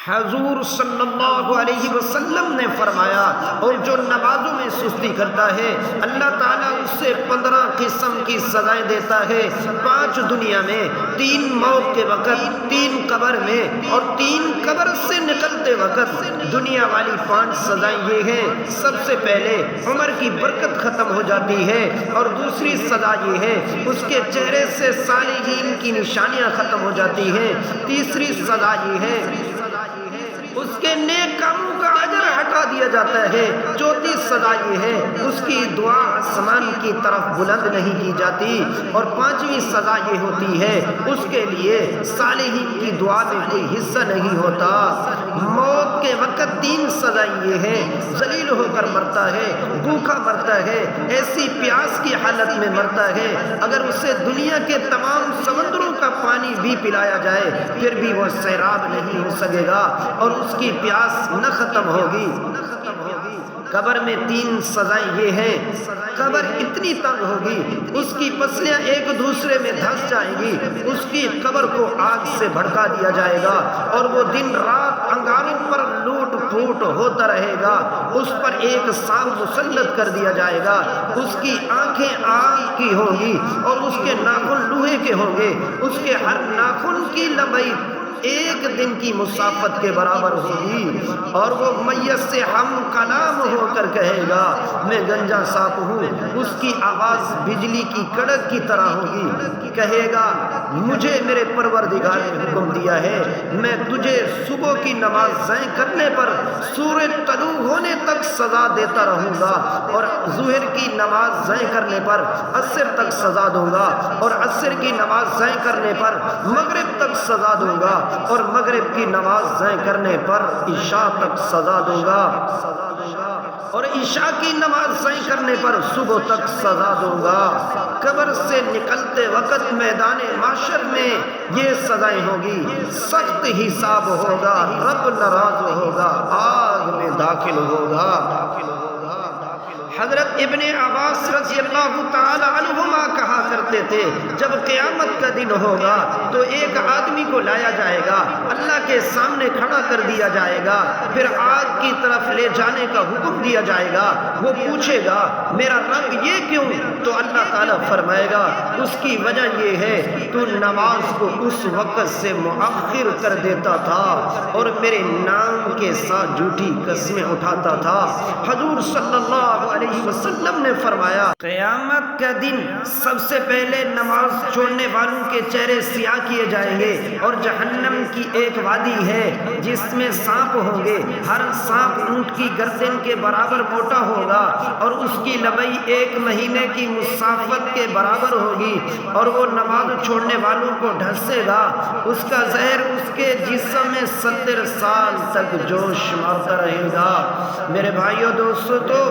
حضور صلی اللہ علیہ وسلم نے فرمایا، اور جو نمازوں میں سستی کرتا ہے اللہ تعالیٰ اس سے 15 قسم کی سزائیں دیتا ہے، 5 دنیا میں، 3 موت کے وقت، 3 قبر میں، اور 3 قبر سے نکلتے وقت۔ دنیا والی 5 سزائیں یہ ہیں: سب سے پہلے عمر کی برکت ختم ہو جاتی ہے، اور دوسری سزا یہ ہے اس کے چہرے سے صالحین کی نشانیاں ختم ہو جاتی ہیں، تیسری سزا یہ ہے اس کے نیک کاموں کا اجر ہٹا دیا جاتا ہے، چوتھی سزا یہ ہے اس کی دعا آسمان کی طرف بلند نہیں کی جاتی، اور 5ویں سزا یہ ہوتی ہے اس کے لیے صالحین کی دعا میں کوئی حصہ نہیں ہوتا۔ موت کے وقت 3 سزائیں یہ ہیں: ذلیل ہو کر مرتا ہے، بھوکا مرتا ہے، ایسی پیاس کی حالت میں مرتا ہے اگر اسے دنیا کے تمام سمندروں کا پانی بھی پلایا جائے پھر بھی وہ سیراب نہیں ہو سکے گا اور اس کی پیاس نہ ختم ہوگی۔ قبر میں 3 سزائیں یہ ہیں: قبر اتنی تنگ ہوگی اس کی پسلیاں ایک دوسرے میں دھس جائیں گی، اس کی قبر کو آگ سے بھڑکا دیا جائے گا اور وہ دن رات انگاروں پر لوٹ پھوٹ ہوتا رہے گا، اس پر ایک سانپ مسلط کر دیا جائے گا، اس کی آنکھیں آگ کی ہوں گی اور اس کے ناخن لوہے کے ہوں گے، اس کے ہر ناخن کی لمبائی 1 دن کی مسافت کے برابر ہوگی، اور وہ میت سے ہم کلام ہو کر کہے گا میں گنجا سانپ ہوں، اس کی آواز بجلی کی کڑک کی طرح ہوگی، کہے گا مجھے میرے پروردگار نے حکم دیا ہے میں تجھے صبح کی نماز ضائع کرنے پر سورج طلوع ہونے تک سزا دیتا رہوں گا، اور ظہر کی نماز ضائع کرنے پر عصر تک سزا دوں گا، اور عصر کی نماز ضائع کرنے پر مغرب تک سزا دوں گا، اور مغرب کی نماز ضائع کرنے پر عشاء تک سزا دوں گا، اور عشاء کی نماز ضائع کرنے پر صبح تک سزا دوں گا۔ قبر سے نکلتے وقت میدان محشر میں یہ سزائیں ہوگی: سخت حساب ہوگا، رب ناراض ہوگا، آگ میں داخل ہوگا۔ حضرت ابن عباس رضی اللہ تعالی عنہما کہا کرتے تھے جب قیامت کا دن ہوگا تو ایک آدمی کو لایا جائے گا، اللہ کے سامنے کھڑا کر دیا جائے گا، پھر آگ کی طرف لے جانے کا حکم دیا جائے گا۔ وہ پوچھے گا میرا رب یہ کیوں؟ تو اللہ تعالیٰ فرمائے گا اس کی وجہ یہ ہے تو نماز کو اس وقت سے مؤخر کر دیتا تھا اور میرے نام کے ساتھ جھوٹی قسمیں اٹھاتا تھا۔ حضور صلی اللہ علیہ وسلم نے فرمایا قیامت کا دن سب سے پہلے نماز چھوڑنے والوں کے چہرے سیاہ کیے جائیں گے، اور جہنم کی ایک وادی ہے جس میں سانپ ہوں گے، ہر سانپ اونٹ کی گردن کے برابر موٹا ہوگا اور اس کی لمبائی 1 مہینے کی مسافت کے برابر ہوگی، اور وہ نماز چھوڑنے والوں کو ڈھسے گا، اس کا زہر اس کے جسم میں 70 سال تک جوش مارتا رہے گا۔ میرے بھائیو دوستو،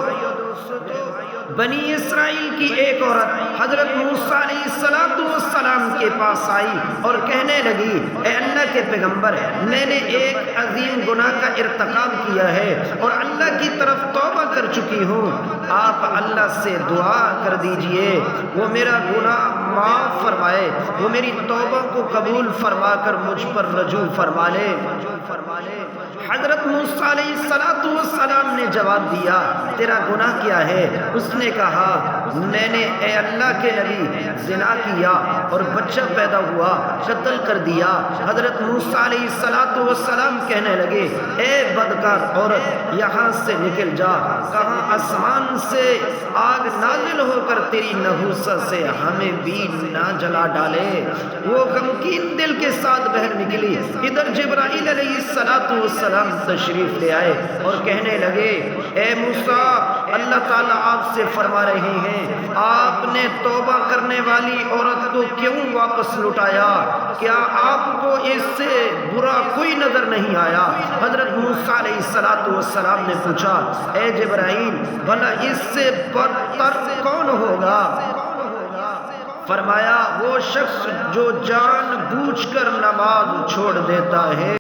بنی اسرائیل کی ایک عورت حضرت موسیٰ علیہ السلام کے پاس آئی اور کہنے لگی اے اللہ کے پیغمبر، میں نے ایک عظیم گناہ کا ارتکاب کیا ہے اور اللہ کی طرف توبہ کر چکی ہوں، آپ اللہ سے دعا کر دیجئے وہ میرا گناہ معاف فرمائے، وہ میری توبہ کو قبول فرما کر مجھ پر رجوع فرما لے۔ حضرت موسیٰ علیہ السلام نے جواب دیا تیرا گناہ کیا ہے؟ اس نے کہا میں نے اے اللہ کے نبی زنا کیا اور بچہ پیدا ہوا، قتل کر دیا۔ حضرت موسیٰ علیہ السلام کہنے لگے اے بدکار عورت یہاں سے نکل جا، کہاں آسمان سے آگ نازل ہو کر تیری نحوست سے ہمیں بھی نہ جلا ڈالے۔ وہ غمگین دل کے ساتھ باہر نکلی، ادھر جبرائیل علیہ السلام تشریف لے آئے اور کہنے لگے اے موسیٰ، اللہ تعالیٰ آپ سے فرما رہے ہیں آپ نے توبہ کرنے والی عورت کو کیوں واپس لٹایا؟ کیا آپ کو اس سے برا کوئی نظر نہیں آیا؟ حضرت موسیٰ علیہ السلام نے پوچھا اے جبرائیل بھلا اس سے بدتر کون ہوگا؟ فرمایا وہ شخص جو جان بوجھ کر نماز چھوڑ دیتا ہے۔